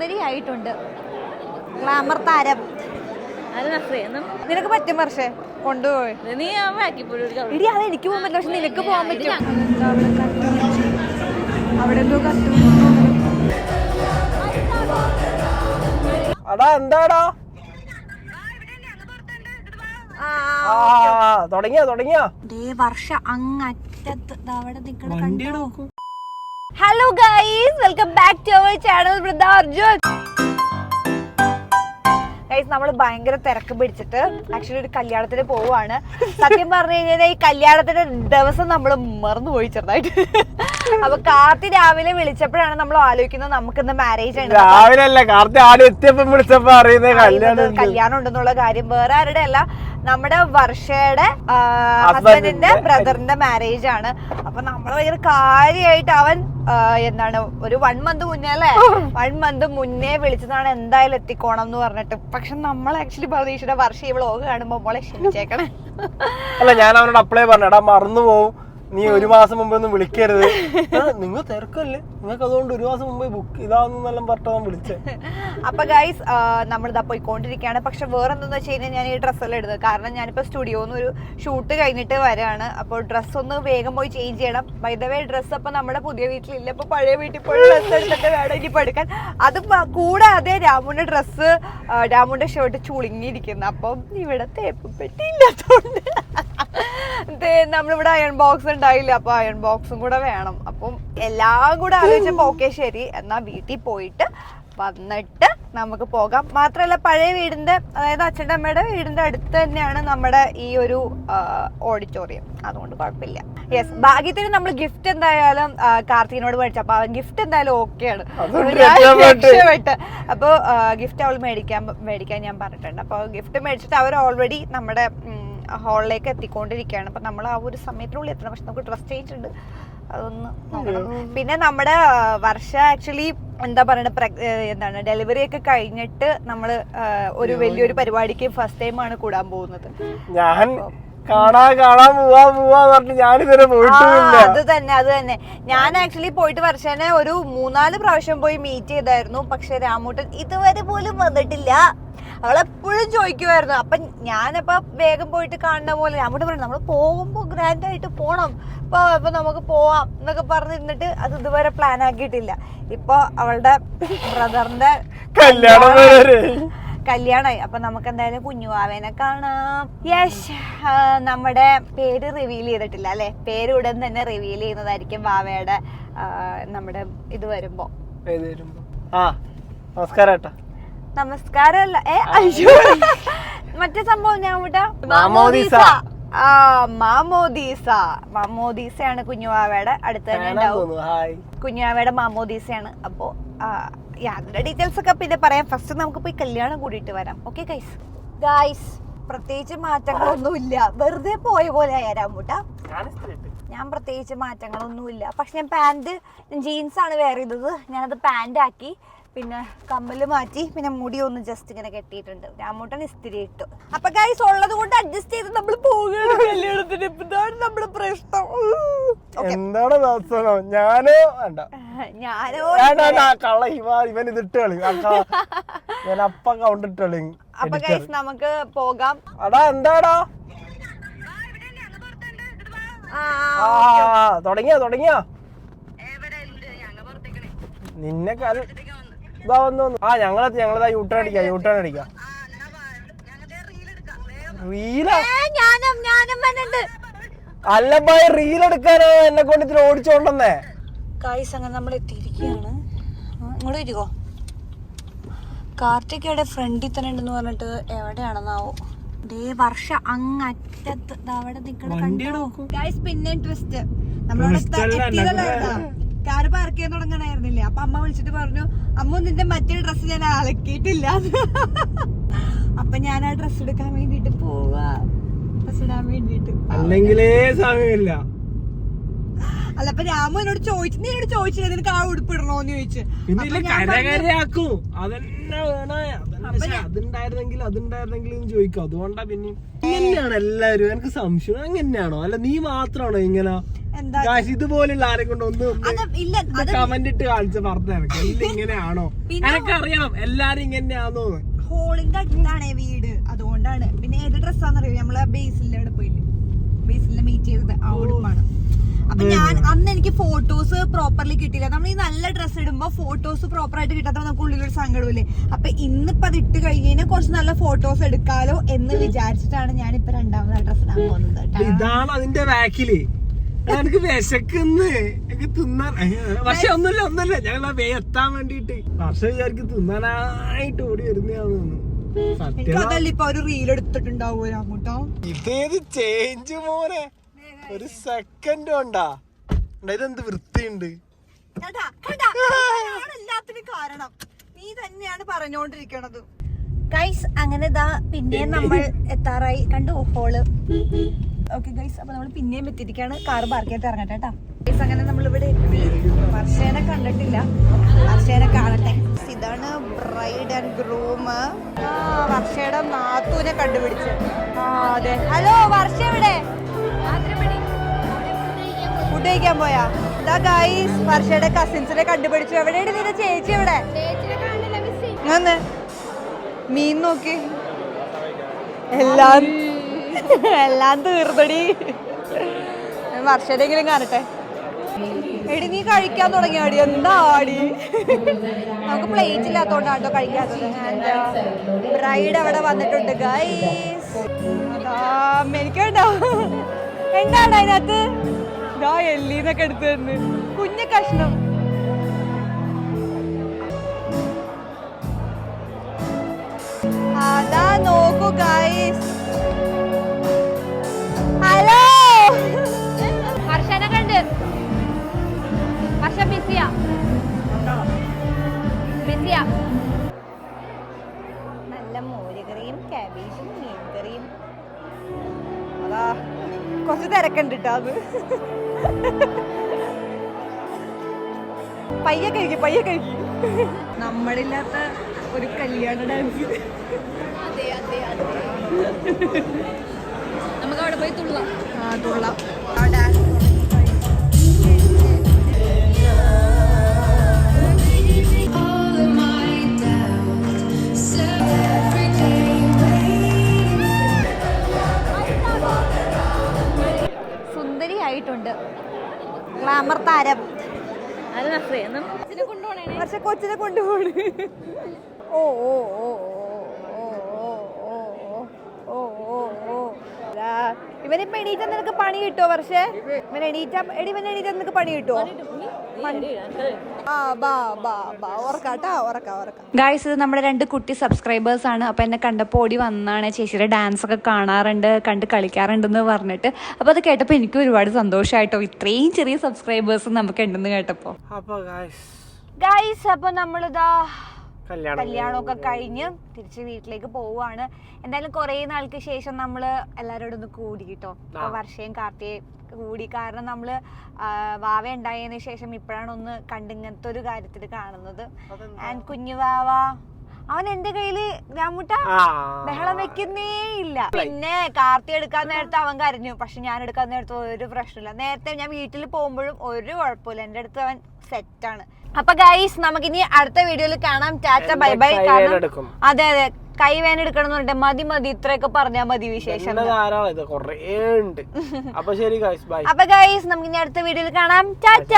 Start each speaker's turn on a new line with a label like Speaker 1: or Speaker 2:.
Speaker 1: സുന്ദരിയായിട്ടുണ്ട്. Glamour താരം. നിനക്ക് പറ്റും പക്ഷേ കൊണ്ടുപോയി ഇടി അത് എനിക്ക് പോകാൻ പറ്റില്ല. പക്ഷെ നിനക്ക് പോകാൻ പറ്റും. അവിടെ എന്തോ കത്തും.
Speaker 2: എന്താടാ തുടങ്ങിയോ
Speaker 1: വർഷ അങ്ങറ്റത്ത് അവിടെ നിൽക്കണ. Hello guys, welcome back to our channel Vrinda Arjun. Guys, നമ്മൾ ഭയങ്കര തിരക്ക് പിടിച്ചിട്ട് ആക്ച്വലി ഒരു കല്യാണത്തിന് പോവാണ്. സത്യം പറഞ്ഞു കഴിഞ്ഞാൽ ഈ കല്യാണത്തിന്റെ ദിവസം നമ്മൾ മറന്നുപോയി ചെറുതായിട്ട്. അപ്പൊ കാർത്തി രാവിലെ വിളിച്ചപ്പോഴാണ് നമ്മൾ ആലോചിക്കുന്നത് നമുക്കിന്ന് മാരേജ് ആണ്. കല്യാണം ഉണ്ടെന്നുള്ള കാര്യം വേറെ ആരുടെ അല്ല, നമ്മുടെ വർഷയുടെ ഹസ്ബൻഡിന്റെ ബ്രദറിന്റെ മാരേജ് ആണ്. അപ്പൊ നമ്മൾ ഭയങ്കര കാര്യമായിട്ട് അവൻ എന്താണ് ഒരു 1 മന്ത് മുന്നേ അല്ലേ 1 മന്ത് മുന്നേ വിളിച്ചതാണ് എന്തായാലും എത്തിക്കോണം എന്ന് പറഞ്ഞിട്ട്. പക്ഷെ നമ്മൾ ആക്ച്വലി പ്രതീക്ഷയുടെ വർഷം ഈ വ്ളോഗ് കാണുമ്പോ മോളെ ക്ഷമിച്ചേക്കണേ.
Speaker 2: അല്ല, ഞാൻ അവനോട് അപ്ലൈ പറഞ്ഞടാ, മറന്നു പോവും, നീ 1 മാസം മുമ്പ് ഒന്നും വിളിക്കരുത്, നിങ്ങൾ തിരക്കല്ലേ, നിങ്ങൾക്ക് അതുകൊണ്ട് 1 മാസം മുമ്പ് ബുക്ക് ഇതാണെന്നെല്ലാം പറഞ്ഞാൽ വിളിച്ചേ.
Speaker 1: അപ്പൊ ഗൈസ്, നമ്മളിതാ പോയിക്കൊണ്ടിരിക്കുകയാണ്. പക്ഷെ വേറെ എന്താന്ന് വെച്ച് കഴിഞ്ഞാൽ ഞാൻ ഈ ഡ്രസ്സെല്ലാം ഇടുന്നത്, കാരണം ഞാനിപ്പോ സ്റ്റുഡിയോന്ന് ഒരു ഷൂട്ട് കഴിഞ്ഞിട്ട് വരാണ്. അപ്പോൾ ഡ്രസ്സ് ഒന്ന് വേഗം പോയി ചേഞ്ച് ചെയ്യണം. ബൈ ദ വേ ഡ്രസ്സ് അപ്പൊ നമ്മുടെ പുതിയ വീട്ടിലില്ല, അപ്പൊ പഴയ വീട്ടിൽ പോയി ഡ്രസ്സ് എടുത്തിട്ട് വേണം ഇനിയിപ്പോ എടുക്കാൻ. അത് കൂടാതെ രാമുന്റെ ഡ്രസ്സ്, രാമുന്റെ ഷർട്ട് ചുളുങ്ങിയിരിക്കുന്നു. അപ്പം ഇവിടെ തേപ്പ് പെട്ടിയില്ലാത്തോണ്ട് നമ്മളിവിടെ അയൺ ബോക്സ് ഉണ്ടായില്ല, അപ്പൊ അയൺ ബോക്സും കൂടെ വേണം. അപ്പം എല്ലാം കൂടെ ആലോചിച്ചപ്പോ ഓക്കെ ശരി, എന്നാ വീട്ടിൽ പോയിട്ട് വന്നിട്ട് നമുക്ക് പോകാം. മാത്രല്ല പഴയ വീടിന്റെ, അതായത് അച്ഛൻ്റെ അമ്മയുടെ വീടിന്റെ അടുത്ത് തന്നെയാണ് നമ്മുടെ ഈ ഒരു ഓഡിറ്റോറിയം, അതുകൊണ്ട് കുഴപ്പമില്ല. യെസ്, ഭാഗ്യത്തിന് നമ്മൾ ഗിഫ്റ്റ് എന്തായാലും കാർത്തികിനോട് മേടിച്ചു. അപ്പൊ ഗിഫ്റ്റ് എന്തായാലും ഓക്കെയാണ്. രക്ഷപ്പെട്ട്. അപ്പൊ ഗിഫ്റ്റ് അവൾ മേടിക്കാൻ ഞാൻ പറഞ്ഞിട്ടുണ്ട്. അപ്പൊ ഗിഫ്റ്റ് മേടിച്ചിട്ട് അവർ ഓൾറെഡി നമ്മുടെ ഹാളിലേക്ക് എത്തിക്കൊണ്ടിരിക്കുകയാണ്. അപ്പൊ നമ്മൾ ആ ഒരു സമയത്തിനുള്ളിൽ എത്തണം. പക്ഷെ നമുക്ക് ഡ്രസ് ചേഞ്ച് ഉണ്ട്, അതൊന്ന് നോക്കണം. പിന്നെ നമ്മുടെ വർഷ ആക്ച്വലി എന്താ പറയണ എന്താണ് ഡെലിവറി ഒക്കെ കഴിഞ്ഞിട്ട് നമ്മള് ഒരു വലിയൊരു പരിപാടിക്ക് ഫസ്റ്റ് ടൈം ആണ് കൂടാൻ പോകുന്നത്. അത് തന്നെ ഞാൻ ആക്ച്വലി പോയിട്ട് വർഷനെ ഒരു 3-4 പ്രാവശ്യം പോയി മീറ്റ് ചെയ്തായിരുന്നു. പക്ഷെ രാമൂട്ടൻ ഇതുവരെ പോലും വന്നിട്ടില്ല. അവളെപ്പോഴും ചോദിക്കുമായിരുന്നു. അപ്പൊ ഞാനപ്പോ വേഗം പോയിട്ട് കാണുന്ന പോലെ രാമൂട്ടൻ പറഞ്ഞു നമ്മൾ പോകുമ്പോ ഗ്രാൻഡ് ആയിട്ട് പോണം, അപ്പൊ നമുക്ക് പോവാം എന്നൊക്കെ പറഞ്ഞിരുന്നിട്ട് അത് ഇതുവരെ പ്ലാൻ ആക്കിയിട്ടില്ല. ഇപ്പൊ അവളുടെ ബ്രദറിന്റെ കല്യാണമായി. അപ്പൊ നമുക്ക് എന്തായാലും കുഞ്ഞുവാവേനെ കാണാം. യെസ്, നമ്മുടെ പേര് റിവീൽ ചെയ്തിട്ടില്ല അല്ലെ, പേര് ഉടൻ തന്നെ റിവീൽ ചെയ്യുന്നതായിരിക്കും വാവയുടെ നമ്മുടെ ഇത് വരുമ്പോ. നമസ്കാരമല്ല, അയ്യോ മറ്റേ സംഭവം ഞാൻ വിട്ടാ മാമോദീസയാണ് കുഞ്ഞുവാവയുടെ അടുത്ത് തന്നെ ഉണ്ടാവും. കുഞ്ഞുവാവയുടെ മാമോദീസയാണ്. അപ്പോ അതിന്റെ ഡീറ്റെയിൽസ് ഒക്കെ പിന്നെ പറയാം. ഫസ്റ്റ് നമുക്ക് പോയി കല്യാണം കൂടിയിട്ട് വരാം. ഓക്കെ ഗൈസ്, പ്രത്യേകിച്ച് മാറ്റങ്ങളൊന്നുമില്ല, വെറുതെ പോയ പോലെ ആയാരാമൂട്ടാ. ഞാൻ പ്രത്യേകിച്ച് മാറ്റങ്ങളൊന്നുമില്ല. പക്ഷെ ഞാൻ പാന്റ് ജീൻസ് ആണ് വെയർ ചെയ്തത്, ഞാനത് പാന്റ് ആക്കി. പിന്നെ കമ്മല് മാറ്റി, പിന്നെ മുടി ഒന്ന് ജസ്റ്റ് ഇങ്ങനെ കെട്ടിയിട്ടുണ്ട്. രാമൂട്ടൻ ഇസ്തിരി ഇട്ടു. അപ്പൊ ഗൈസ്, ഉള്ളത് കൊണ്ട് അഡ്ജസ്റ്റ് ചെയ്ത് നമ്മൾ പോവുകയാണ് കല്യാണത്തിന്. ഇതാണ് നമ്മുടെ പ്രശ്നം. അപ്പൊ ഗൈസ് നമുക്ക് പോകാം.
Speaker 2: തുടങ്ങിയോ നിന്നെ ഞങ്ങളതാ യൂട്ടേൺ അടിക്കാം. അല്ല ബൈ, റീൽ എടുക്കാനോ എന്നെ കൊണ്ട് ഇതിൽ ഓടിച്ചോണ്ടെന്നേ.
Speaker 1: ഗൈസ്, അങ്ങനെ നമ്മൾ എത്തിയിരിക്കുകയാണ്. ഇങ്ങോട്ട് ഇരിക്കോ. കാർത്തികയുടെ ഫ്രണ്ടിൽ തന്നെ ഉണ്ടെന്ന് പറഞ്ഞിട്ട് എവിടെയാണെന്നാവോ. വർഷ അങ്ങറ്റത്ത് അവിടെ നിൽക്കണം. ഗൈസ്, പിന്നെ ട്വിസ്റ്റ്, നമ്മളോട് കാറ് പാർക്ക് ചെയ്യാൻ തുടങ്ങണായിരുന്നില്ലേ. അപ്പൊ അമ്മ വിളിച്ചിട്ട് പറഞ്ഞു, അമ്മ നിന്റെ മറ്റേ ഡ്രസ്സ് ഞാൻ അലക്കിയിട്ടില്ല. അപ്പൊ ഞാൻ ആ ഡ്രസ്സ് എടുക്കാൻ വേണ്ടിട്ട് പോവാ, ഡ്രസ് ഇടാൻ വേണ്ടിട്ട്.
Speaker 2: അല്ലെങ്കിലേ സമയമില്ല.
Speaker 1: അല്ല, അപ്പൊ രാമു എന്നോട് ചോദിച്ചില്ല നിനക്ക് ആ ഉടുപ്പ് ഇടണോന്ന് ചോദിച്ചു.
Speaker 2: അതുണ്ടായിരുന്നെങ്കിലും ചോദിക്കും. അതുകൊണ്ടാ പിന്നെ ഇങ്ങനെയാണ് എല്ലാരും. എനിക്ക് സംശയം, അങ്ങനെയാണോ അല്ല നീ മാത്രമാണോ ഇങ്ങനെ
Speaker 1: എന്താ
Speaker 2: ഇതുപോലുള്ള ആരെ കൊണ്ട് ഒന്ന് കമന്റ് ഇട്ട് കാണിച്ച പറഞ്ഞ ഇങ്ങനെയാണോ എനക്ക് അറിയണം എല്ലാരും ഇങ്ങനെയാണോ.
Speaker 1: ഹോളിന്റെ അടുത്താണ് വീട്, അതുകൊണ്ടാണ്. പിന്നെ ഏത് ഡ്രസ്സാന്നറിയോ, നമ്മളെ ബേസിലെ അവിടെ പോയില്ലേ, ബേസിലെ മീറ്റ് ചെയ്തത് ആ ഉടുപ്പാണ്. അപ്പൊ ഞാൻ അന്ന് എനിക്ക് ഫോട്ടോസ് പ്രോപ്പർലി കിട്ടിയില്ല. നമ്മൾ ഈ നല്ല ഡ്രസ്സ് ഇടുമ്പോ ഫോട്ടോസ് പ്രോപ്പർ ആയിട്ട് കിട്ടാത്ത നമുക്ക് ഉള്ളിലൊരു സങ്കടമില്ലേ. അപ്പൊ ഇന്നിപ്പോ അത് ഇട്ട് കഴിഞ്ഞാൽ കുറച്ച് നല്ല ഫോട്ടോസ് എടുക്കാലോ എന്ന് വിചാരിച്ചിട്ടാണ് ഞാൻ ഇപ്പൊ രണ്ടാമത് ആ ഡ്രസ്സ് ഇടാൻ പോകുന്നത്.
Speaker 2: ഇതാണ് അതിന്റെ ബാക്കില് എനിക്ക് വിശക്കുന്ന് എനിക്ക് തിന്നാൻ. പക്ഷെ ഒന്നുമില്ല ഞങ്ങൾ ആ വേ എത്താൻ വേണ്ടിട്ട് പക്ഷെ വിചാരിക്കും തിന്നാനായിട്ട് ഓടി വരുന്നതാന്ന്.
Speaker 1: അതല്ല ഇപ്പൊ ഒരു റീൽ എടുത്തിട്ടുണ്ടാവൂല അങ്ങോട്ടോ.
Speaker 2: ഇതേത് ചേഞ്ച് മോനെ, ഒരു സെക്കൻഡ് ഉണ്ടാ ഇതെന്ത് വൃത്തിയുണ്ട്.
Speaker 1: എല്ലാത്തിനും കാരണം നീ തന്നെയാണ് പറഞ്ഞോണ്ടിരിക്കണത്. ഗൈസ് അങ്ങനെ ദാ പിന്നെയും നമ്മൾ എത്താറായി, കണ്ടു ഹോള്. ഓക്കെ ഗൈസ്, അപ്പൊ നമ്മൾ പിന്നെയും എത്തിയിരിക്കാണ്. കാറ് പാർക്കായിട്ട് ഇറങ്ങട്ടെ കേട്ടാ ഗൈസ്. അങ്ങനെ നമ്മളിവിടെ എത്തി. വർഷേനെ കണ്ടിട്ടില്ല, വർഷേനെ കാണട്ടെ. ഇതാണ് ബ്രൈഡ് ആൻഡ് ഗ്രൂം. വർഷയുടെ നാത്തൂനെ കണ്ടുപിടിച്ച്. അതെ. ഹലോ, വർഷ എവിടെ? ഫുഡ് കഴിക്കാൻ പോയാ? ഇതാ ഗൈസ്, വർഷയുടെ കസിൻസിനെ കണ്ടുപിടിച്ചു. എവിടെയാണ് നിന്റെ ചേച്ചി? എവിടെ? മീൻ നോക്കി, എല്ലാം തീർന്നടി. വർഷയെങ്കിലും കാണട്ടെ. എടി നീ കഴിക്കാൻ തുടങ്ങിയാടി? എന്താ ആടി? നമുക്ക് പ്ലേറ്റ് ഇല്ലാത്തോണ്ടാട്ടോ കഴിക്കാത്തത്. ബ്രൈഡ് അവിടെ വന്നിട്ടുണ്ട് ഗൈസ്. എനിക്കുണ്ടോ? എന്താണ് അതിനകത്ത്? ഇതാ എല്ലീന്നൊക്കെ എടുത്തു തന്ന് കുഞ്ഞു കഷ്ണം. അതാ നോക്കൂ ഗൈസ്. ഹലോ,
Speaker 3: വർഷനെ കണ്ട്. വർഷ ബിസിയാ.
Speaker 1: നല്ല മോരുകറിയും കാബേജും മീൻകറിയും. അതാ കുറച്ച് തിരക്കുണ്ട് കേട്ടോ. അത് പയ്യെ കഴിക്കും. നമ്മളില്ലാത്ത ഒരു കല്യാണ ഡാൻസ്.
Speaker 3: നമുക്ക് അവിടെ പോയി തുള്ളാം.
Speaker 1: തുള്ളാം. ആ ഡാൻസ് സുന്ദരിയായിട്ടുണ്ട്. ഗ്ലാമർ താരം. പക്ഷെ കൊച്ചിനെ കൊണ്ടുപോണ്. ഓ ഓ ഓ ഇവനിപ്പോ എണീറ്റാ നിനക്ക് പണി കിട്ടുമോ? പക്ഷേ ഇവൻ എണീറ്റാ നിനക്ക് പണി കിട്ടുമോ? ഗായ്സ്, ഇത് നമ്മുടെ 2 കുട്ടി സബ്സ്ക്രൈബേഴ്സ് ആണ്. അപ്പൊ എന്നെ കണ്ടപ്പോ ഓടി വന്നാണ്. ചേച്ചിയുടെ ഡാൻസ് ഒക്കെ കാണാറുണ്ട്, കണ്ട് കളിക്കാറുണ്ടെന്ന് പറഞ്ഞിട്ട്. അപ്പൊ അത് കേട്ടപ്പോ എനിക്ക് ഒരുപാട് സന്തോഷമായിട്ടോ. ഇത്രയും ചെറിയ സബ്സ്ക്രൈബേഴ്സ് നമുക്ക് ഉണ്ടെന്ന് കേട്ടപ്പോ. ഗായ്സ്, അപ്പൊ നമ്മളിതാ കല്യാണമൊക്കെ കഴിഞ്ഞ് തിരിച്ച് വീട്ടിലേക്ക് പോവാണ്. എന്തായാലും കുറെ നാൾക്ക് ശേഷം നമ്മള് എല്ലാരോടും ഒന്ന് കൂടി കേട്ടോ. വർഷയും കാർത്തികയും കൂടി. കാരണം നമ്മള് വാവ ഉണ്ടായതിനു ശേഷം ഇപ്പോഴാണ് ഒന്ന് കണ്ടിങ്ങനത്തെ ഒരു കാര്യത്തിൽ കാണുന്നത്. ആൻഡ് കുഞ്ഞു വാവ അവൻ എന്റെ കയ്യില് രാമുട്ട ബഹളം വെക്കുന്നേ ഇല്ല. പിന്നെ കാർത്തി എടുക്കാൻ നേരത്തെ അവൻ കരഞ്ഞു. പക്ഷെ ഞാൻ എടുക്കാൻ നേരത്തെ ഒരു പ്രശ്നമില്ല. നേരത്തെ ഞാൻ വീട്ടിൽ പോകുമ്പോഴും ഒരു കുഴപ്പമില്ല. എന്റെ അടുത്ത് അവൻ സെറ്റാണ്. അപ്പൊ ഗൈസ്, നമുക്കിനി അടുത്ത വീഡിയോയിൽ കാണാം. Tata bye bye. അതെ കൈ വേന എടുക്കണം എന്ന് പറഞ്ഞിട്ട് മതി ഇത്രയൊക്കെ പറഞ്ഞാൽ മതി വിശേഷം. അപ്പൊ ഗൈസ്, നമുക്കിനി അടുത്ത വീഡിയോയിൽ കാണാം. ടാറ്റ.